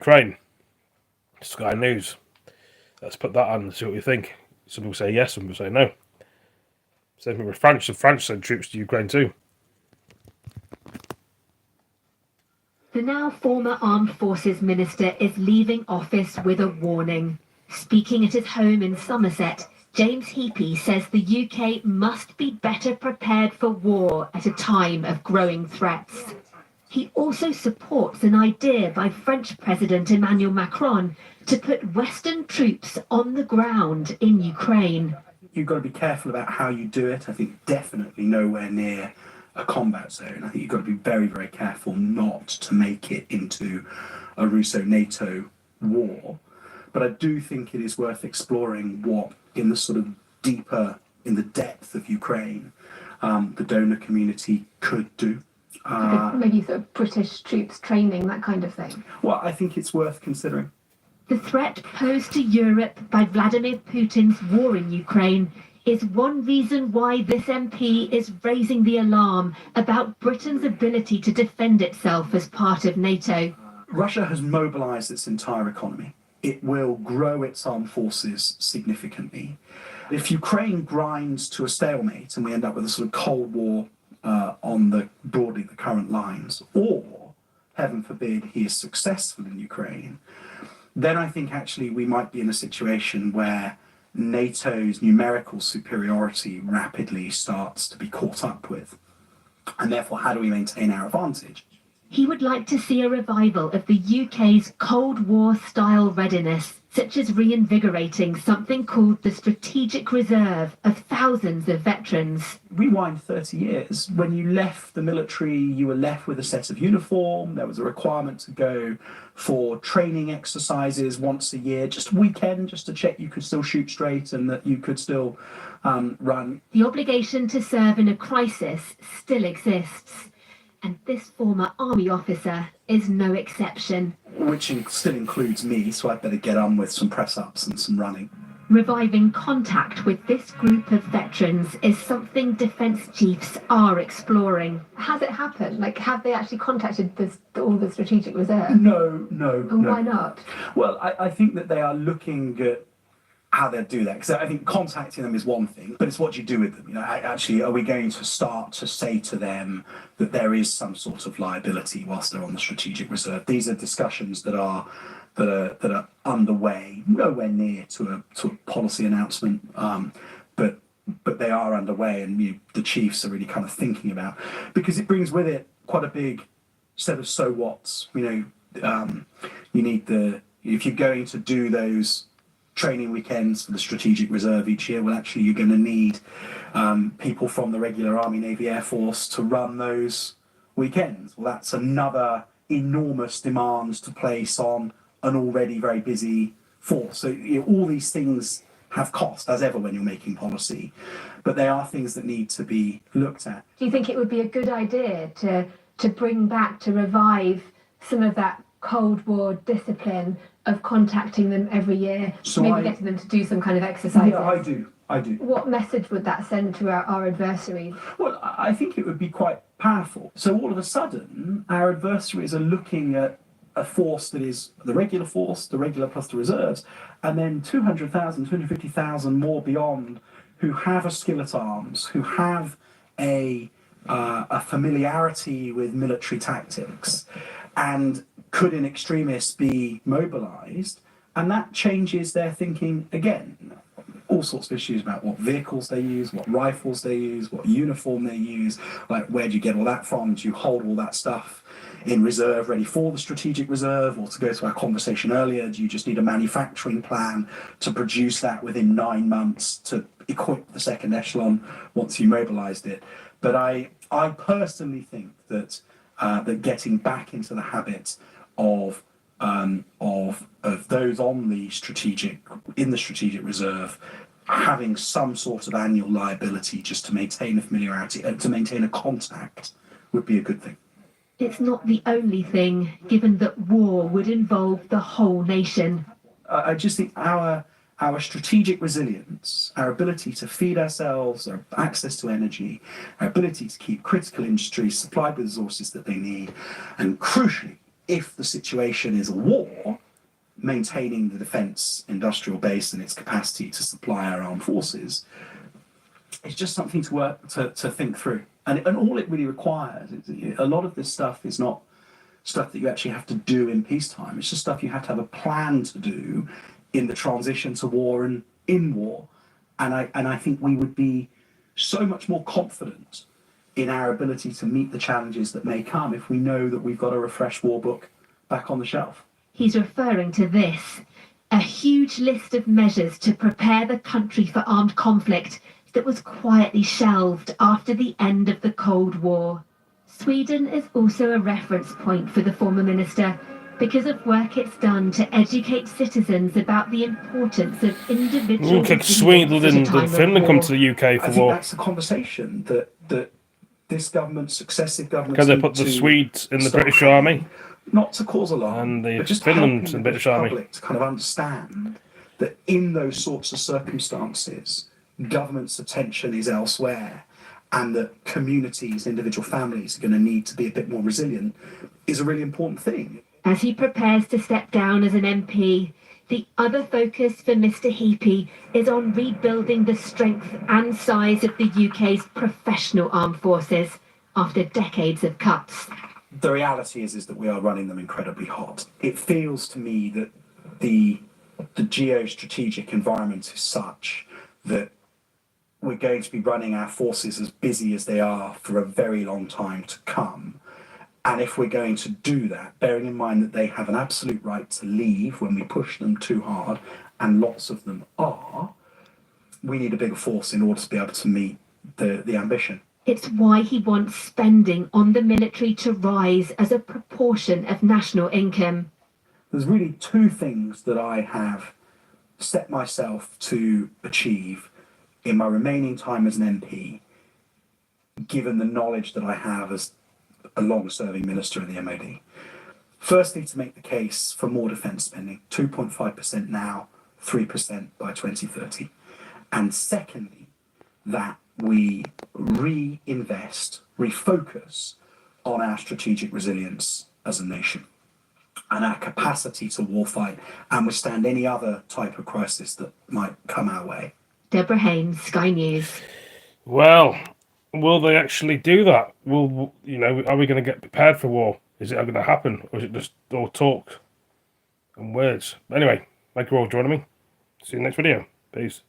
Ukraine. Sky News. Let's put that on and see what we think. Some people say yes, some people say no. Same thing with France. The French sent troops to Ukraine too. The now former Armed Forces Minister is leaving office with a warning. Speaking at his home in Somerset, James Heapy says the UK must be better prepared for war at a time of growing threats. He also supports an idea by French President Emmanuel Macron to put Western troops on the ground in Ukraine. You've got to be careful about how you do it. I think definitely nowhere near a combat zone. I think you've got to be very, very careful not to make it into a Russo-NATO war. But I do think it is worth exploring what, in the sort of deeper, in the depth of Ukraine, the donor community could do. Maybe sort of British troops training, that kind of thing. Well, I think it's worth considering. The threat posed to Europe by Vladimir Putin's war in Ukraine is one reason why this MP is raising the alarm about Britain's ability to defend itself as part of NATO. Russia has mobilized its entire economy. It will grow its armed forces significantly. If Ukraine grinds to a stalemate and we end up with a sort of Cold War on the broadly the current lines, or, heaven forbid, he is successful in Ukraine, then I think actually we might be in a situation where NATO's numerical superiority rapidly starts to be caught up with. And therefore, how do we maintain our advantage? He would like to see a revival of the UK's Cold War-style readiness, such as reinvigorating something called the Strategic Reserve of thousands of veterans. Rewind 30 years. When you left the military, you were left with a set of uniform. There was a requirement to go for training exercises once a year, just a weekend, just to check you could still shoot straight and that you could still run. The obligation to serve in a crisis still exists. And this former army officer is no exception. Which still includes me, so I'd better get on with some press-ups and some running. Reviving contact with this group of veterans is something defence chiefs are exploring. Has it happened? Like, have they actually contacted all the strategic reserve? No. And why not? Well, I think that they are looking at how they'll do that, because I think contacting them is one thing, but it's what you do with them. You know, actually, are we going to start to say to them that there is some sort of liability whilst they're on the strategic reserve? These are discussions that are underway, nowhere near to a policy announcement, but they are underway, and the chiefs are really kind of thinking about, because it brings with it quite a big set of so whats. You need if you're going to do those training weekends for the strategic reserve each year, well, actually you're going to need people from the regular Army, Navy, Air Force to run those weekends. Well, that's another enormous demand to place on an already very busy force. So all these things have cost, as ever when you're making policy, but they are things that need to be looked at. Do you think it would be a good idea to bring back, to revive some of that Cold War discipline of contacting them every year, so maybe getting them to do some kind of exercises? Yeah, I do. What message would that send to our adversaries? Well, I think it would be quite powerful. So all of a sudden, our adversaries are looking at a force that is the regular force, the regular plus the reserves, and then 200,000, 250,000 more beyond, who have a skill at arms, who have a familiarity with military tactics, and could in extremis be mobilised, and that changes their thinking again. All sorts of issues about what vehicles they use, what rifles they use, what uniform they use, like where do you get all that from? Do you hold all that stuff in reserve ready for the strategic reserve? Or to go to our conversation earlier, do you just need a manufacturing plan to produce that within 9 months to equip the second echelon once you mobilised it? But I personally think that getting back into the habit of those on the strategic reserve having some sort of annual liability just to maintain a familiarity and to maintain a contact would be a good thing. It's not the only thing, given that war would involve the whole nation. I just think our strategic resilience, our ability to feed ourselves, our access to energy, our ability to keep critical industries supplied with resources that they need, and crucially, if the situation is a war, maintaining the defence industrial base and its capacity to supply our armed forces is just something to think through. And all it really requires, a lot of this stuff is not stuff that you actually have to do in peacetime. It's just stuff you have to have a plan to do in the transition to war and in war. And I think we would be so much more confident in our ability to meet the challenges that may come if we know that we've got a refreshed war book back on the shelf. He's referring to this, a huge list of measures to prepare the country for armed conflict that was quietly shelved after the end of the Cold War. Sweden is also a reference point for the former minister because of work it's done to educate citizens about the importance of individual Look at Sweden and Finland come to the UK for I think war. that's the conversation that this government, successive governments, Because they put the Swedes in the British Army. Not to cause alarm, And the but just Finland helping and the British Army. public to kind of understand that in those sorts of circumstances, government's attention is elsewhere, and that communities, individual families are going to need to be a bit more resilient is a really important thing. As he prepares to step down as an MP, the other focus for Mr. Heapy is on rebuilding the strength and size of the UK's professional armed forces after decades of cuts. The reality is that we are running them incredibly hot. It feels to me that the geostrategic environment is such that we're going to be running our forces as busy as they are for a very long time to come. And if we're going to do that, bearing in mind that they have an absolute right to leave when we push them too hard, and lots of them are, we need a bigger force in order to be able to meet the ambition. It's why he wants spending on the military to rise as a proportion of national income. There's really two things that I have set myself to achieve in my remaining time as an MP, given the knowledge that I have as a long-serving minister in the MOD. Firstly, to make the case for more defence spending, 2.5% now, 3% by 2030. And secondly, that we reinvest, refocus on our strategic resilience as a nation and our capacity to warfight and withstand any other type of crisis that might come our way. Deborah Haynes, Sky News. Well, will they actually do that? Are we going to get prepared for war? Is it going to happen? Or is it just all talk and words? Anyway, thank you all for joining me. See you in the next video. Peace.